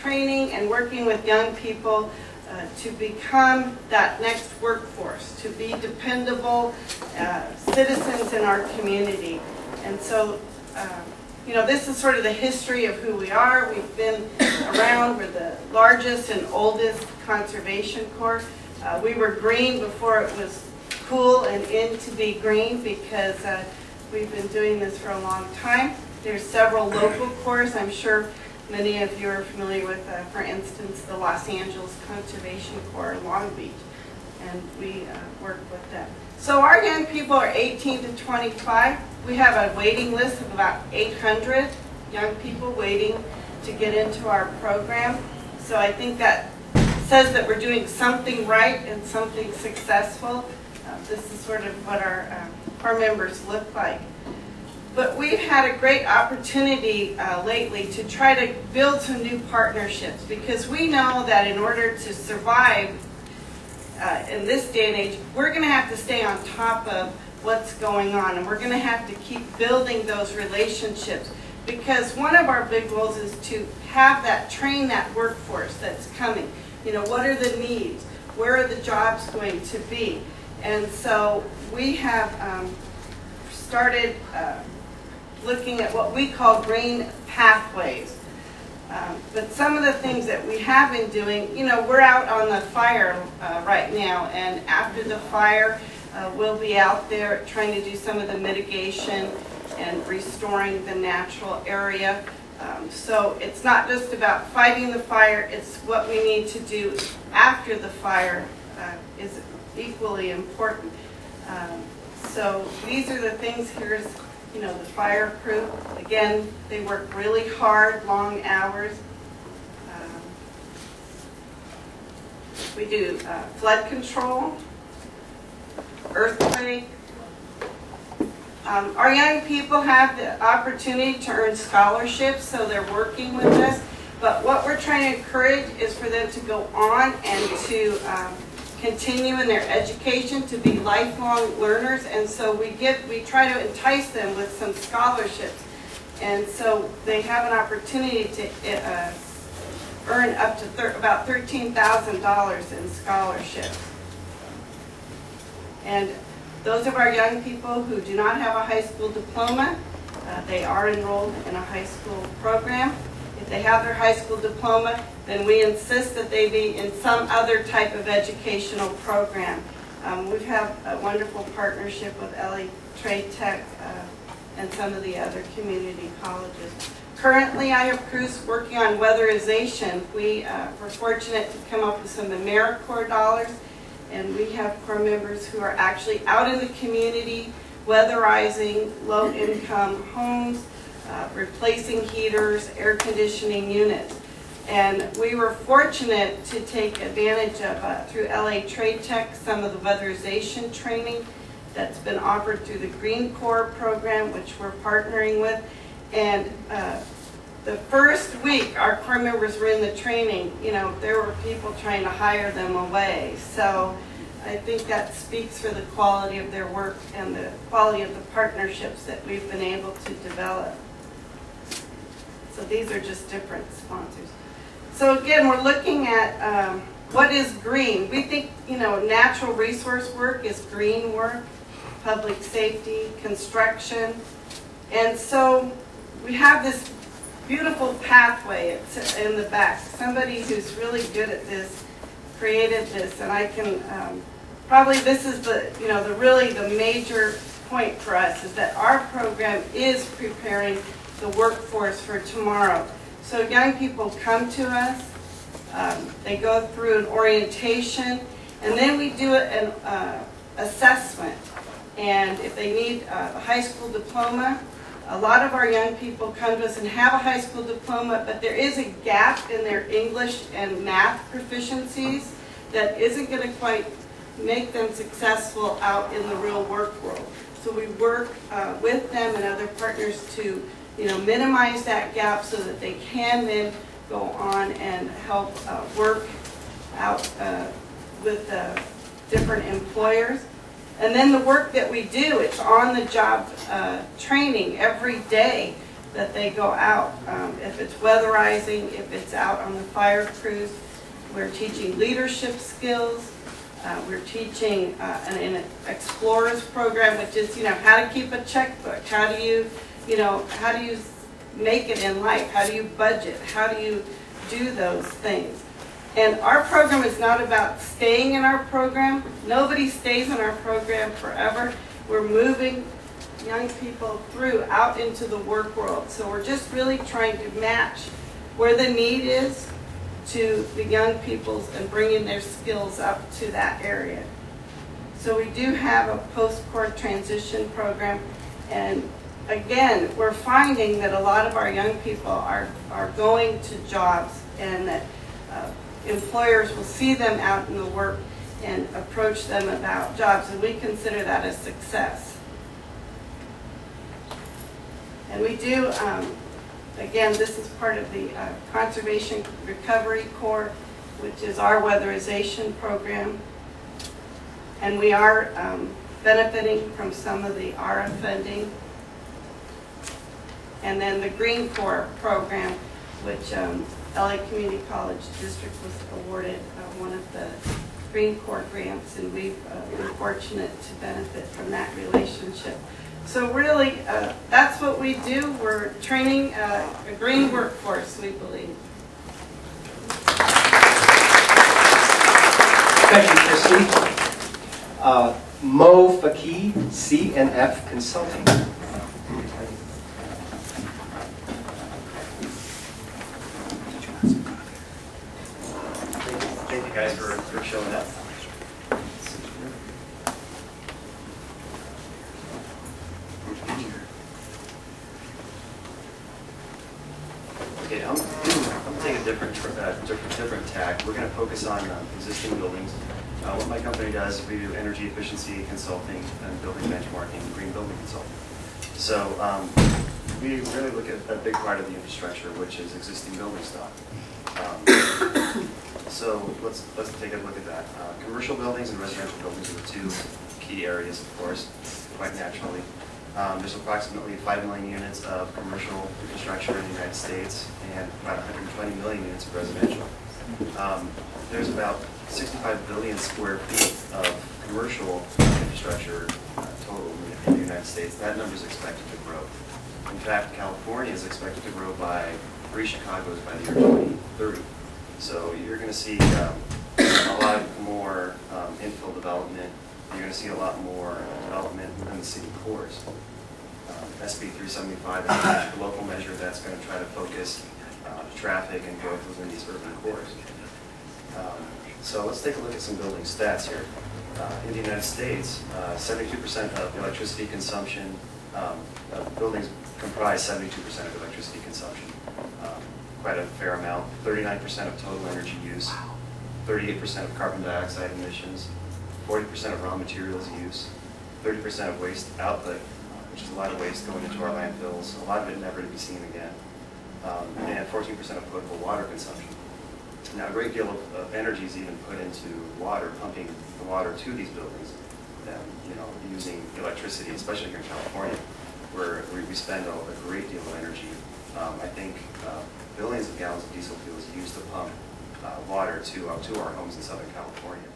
training and working with young people to become that next workforce, to be dependable citizens in our community. And so, you know, this is sort of the history of who we are. We've been around. We're the largest and oldest conservation corps. We were green before it was cool and in to be green, because we've been doing this for a long time. There's several local corps. I'm sure many of you are familiar with, for instance, the Los Angeles Conservation Corps in Long Beach, and we work with them. So our young people are 18 to 25. We have a waiting list of about 800 young people waiting to get into our program. So I think that says that we're doing something right and something successful. This is sort of what our members look like. But we've had a great opportunity lately to try to build some new partnerships, because we know that in order to survive in this day and age, we're going to have to stay on top of what's going on, and we're going to have to keep building those relationships, because one of our big goals is to have train that workforce that's coming. You know, what are the needs? Where are the jobs going to be? And so we have started looking at what we call green pathways. But some of the things that we have been doing, you know, we're out on the fire right now, and after the fire, we'll be out there trying to do some of the mitigation and restoring the natural area. So it's not just about fighting the fire, it's what we need to do after the fire is equally important. So these are the things. Here's, you know, the fire crew. Again, they work really hard, long hours. We do flood control, earthquake. Our young people have the opportunity to earn scholarships, so they're working with us. But what we're trying to encourage is for them to go on and to continue in their education, to be lifelong learners. And so we try to entice them with some scholarships. And so they have an opportunity to earn up to about $13,000 in scholarships. And those of our young people who do not have a high school diploma, they are enrolled in a high school program. If they have their high school diploma, then we insist that they be in some other type of educational program. We have a wonderful partnership with LA Trade Tech and some of the other community colleges. Currently, I have crews working on weatherization. We were fortunate to come up with some AmeriCorps dollars, and we have Corps members who are actually out in the community weatherizing low-income homes, replacing heaters, air conditioning units. And we were fortunate to take advantage of, through LA Trade Tech, some of the weatherization training that's been offered through the Green Corps program, which we're partnering with. And the first week our Corps members were in the training, you know, there were people trying to hire them away. So I think that speaks for the quality of their work and the quality of the partnerships that we've been able to develop. So these are just different sponsors. So again, we're looking at what is green. We think, you know, natural resource work is green work, public safety, construction. And so we have this beautiful pathway. It's in the back. Somebody who's really good at this created this, and I can probably, this is the, you know, really the major point for us, is that our program is preparing the workforce for tomorrow. So young people come to us, they go through an orientation, and then we do an assessment. And if they need a high school diploma, a lot of our young people come to us and have a high school diploma, but there is a gap in their English and math proficiencies that isn't going to quite make them successful out in the real work world. So we work with them and other partners to, you know, minimize that gap so that they can then go on and help work out with different employers. And then the work that we do, it's on-the-job training every day that they go out. If it's weatherizing, if it's out on the fire crews, we're teaching leadership skills. We're teaching an explorers program, which is, how to keep a checkbook. How do you make it in life? How do you budget? How do you do those things? And our program is not about staying in our program. Nobody stays in our program forever. We're moving young people through out into the work world. So we're just really trying to match where the need is to the young peoples and bringing their skills up to that area. So we do have a post-court transition program, and again, we're finding that a lot of our young people are going to jobs, and that employers will see them out in the work and approach them about jobs, and we consider that a success. And we do, again, this is part of the Conservation Recovery Corps, which is our weatherization program. And we are benefiting from some of the ARA funding. And then the Green Corps program, which LA Community College District was awarded one of the Green Corps grants, and we've been fortunate to benefit from that relationship. So really, that's what we do. We're training a green workforce, we believe. Thank you, Christy. Mo Fakih, C&F Consulting. Thank you guys for showing up. Okay, I'm taking a different tack. We're going to focus on existing buildings. What my company does, we do energy efficiency consulting and building benchmarking, green building consulting. So we really look at a big part of the infrastructure, which is existing building stock. So let's take a look at that. Commercial buildings and residential buildings are the two key areas, of course, quite naturally. There's approximately 5 million units of commercial infrastructure in the United States and about 120 million units of residential. There's about 65 billion square feet of commercial infrastructure total in the United States. That number is expected to grow. In fact, California is expected to grow by 3 Chicagos by the year 2030. So you're going to see a lot more infill development. You're going to see a lot more development within the city cores. SB 375 is a local measure that's going to try to focus traffic and growth within these urban cores. So let's take a look at some building stats here. In the United States, 72% of electricity consumption, buildings comprise 72% of electricity consumption. Quite a fair amount. 39% of total energy use, 38% of carbon dioxide emissions, 40% of raw materials use, 30% of waste output, which is a lot of waste going into our landfills, a lot of it never to be seen again, and 14% of potable water consumption. Now, a great deal of energy is even put into water, pumping the water to these buildings, using electricity, especially here in California, where we spend a great deal of energy. I think billions of gallons of diesel fuel is used to pump water to our homes in Southern California.